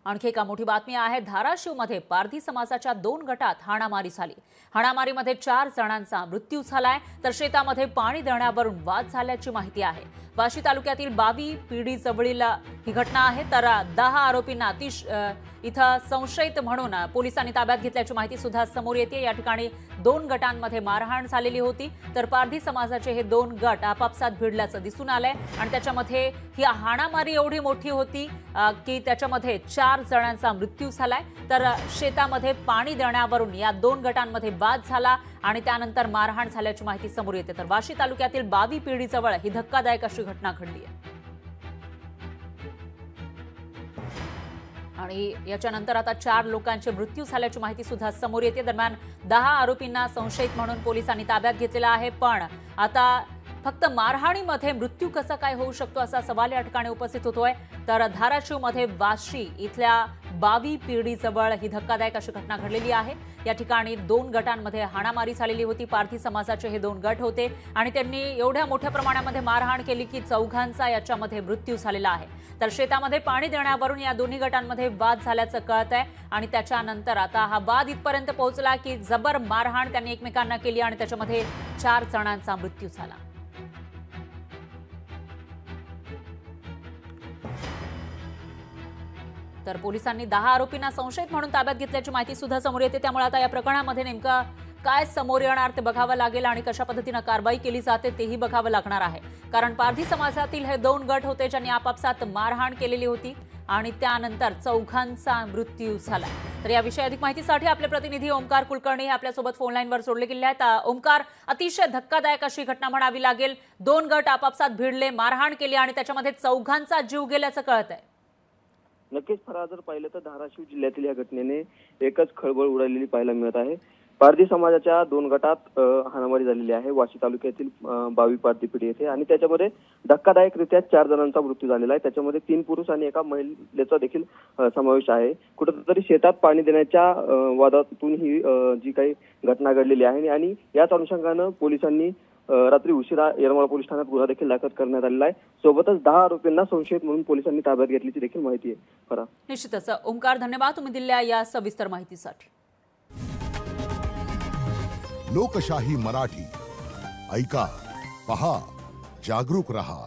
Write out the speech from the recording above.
आणखी एक मोठी बातमी आहे। धाराशिवमध्ये पारधी समाजाच्या 2 गटात हाणामारी झाली। हाणामारीमध्ये 4 जणांचा मृत्यू झालाय, तर शेतामध्ये पाणी देण्यावरून वाद झाल्याची माहिती आहे। वाशी तालुक्यातील बावी पिढी जवळील ही घटना आहे, तर 10 आरोपींना इथं संशयित म्हणून पोलिसांनी ताब्यात घेतल्याची माहिती सुद्धा समोर येते। या ठिकाणी 2 गटांमध्ये मारहाण झालेली होती, तर पारधी समाजाचे हे 2 गट आपापसात भिडल्याचं दिसून आलंय आणि त्याच्यामध्ये ही हाणामारी एवढी मोठी होती की त्याच्यामध्ये 4 जणांचा मृत्यू झालाय, तर शेतामध्ये पाणी देण्यावरून या 2 गटांमध्ये वाद झाला आणि त्यानंतर मारहाण झाल्याची माहिती समोर येते। तर वाशी तालुक्यातील बावी पिढीजवळ ही धक्कादायक अशी घटना घडली आहे आणि याच्यानंतर आता 4 लोकांचे मृत्यू झाल्याची माहिती सुद्धा समोर येते। दरम्यान 10 आरोपींना संशयित म्हणून पोलिसांनी ताब्यात घेतलेला आहे, पण आता फक्त मारहाणीमध्ये मृत्यू कसा काय होऊ शकतो असा सवाल या ठिकाणी उपस्थित होतोय। तर धाराशिवमध्ये वाशी इथल्या बावी पिढीजवळ ही धक्कादायक अशी घटना घडलेली आहे। या ठिकाणी 2 गटांमध्ये हाणामारी झालेली होती। पारधी समाजाचे हे 2 गट होते आणि त्यांनी एवढ्या मोठ्या प्रमाणामध्ये मारहाण केली की चौघांचा याच्यामध्ये मृत्यू झालेला आहे। तर शेतामध्ये पाणी देण्यावरून या दोन्ही गटांमध्ये वाद झाल्याचं कळत आहे आणि त्याच्यानंतर आता हा वाद इथपर्यंत पोहोचला की जबर मारहाण त्यांनी एकमेकांना केली आणि त्याच्यामध्ये 4 जणांचा मृत्यू झाला। तर पोलिसांनी 10 आरोपींना संशयित म्हणून ताब्यात घेतल्याची माहिती सुद्धा समोर येते। त्यामुळे आता या प्रकरणामध्ये नेमका काय समोर येणार ते बघावं लागेल आणि कशा पद्धतीने कारवाई केली जाते तेही बघावं लागणार आहे। कारण पारधी समाजातील हे 2 गट होते ज्यांनी आपापसात मारहाण केलेली होती आणि त्यानंतर चौघांचा मृत्यू झाला। तर या विषयी अधिक माहितीसाठी आपले प्रतिनिधी ओमकार कुलकर्णी हे आपल्यासोबत फोन लाईनवर जोडले गेले आहेत। ओमकार, अतिशय धक्कादायक अशी घटना म्हणावी लागेल। 2 गट आपापसात भिडले, मारहाण केली आणि त्याच्यामध्ये चौघांचा जीव गेल्याचं कळत आहे। नक्कीच फरार जर पाहिलं तर धाराशिव जिल्ह्यातील या घटनेने एकच खळबळ उडालेली पाहायला मिळत आहे। पारधी समाजाच्या 2 गटात हाणामारी झालेली आहे वाशी तालुक्यातील बावी पारधी पिढी येथे आणि त्याच्यामध्ये धक्कादायकरित्या 4 जणांचा मृत्यू झालेला आहे। त्याच्यामध्ये 3 पुरुष आणि एका महिलेचा देखील समावेश आहे। कुठेतरी शेतात पाणी देण्याच्या वादातून ही जी काही घटना घडलेली आहे आणि याच अनुषंगानं पोलिसांनी रात्री उशिरा येरमाळा पोलीस ठाण्यात गुन्हा देखील दाखल करण्यात आलेला आहे। सोबतच 10 आरोपींना संशयित म्हणून पोलिसांनी ताब्यात घेतल्याची देखील माहिती आहे। फरा निश्चितच ओमकार, धन्यवाद तुम्ही दिलेल्या या सविस्तर माहितीसाठी। लोकशाही मराठी ऐका, पहा, जागरूक रहा।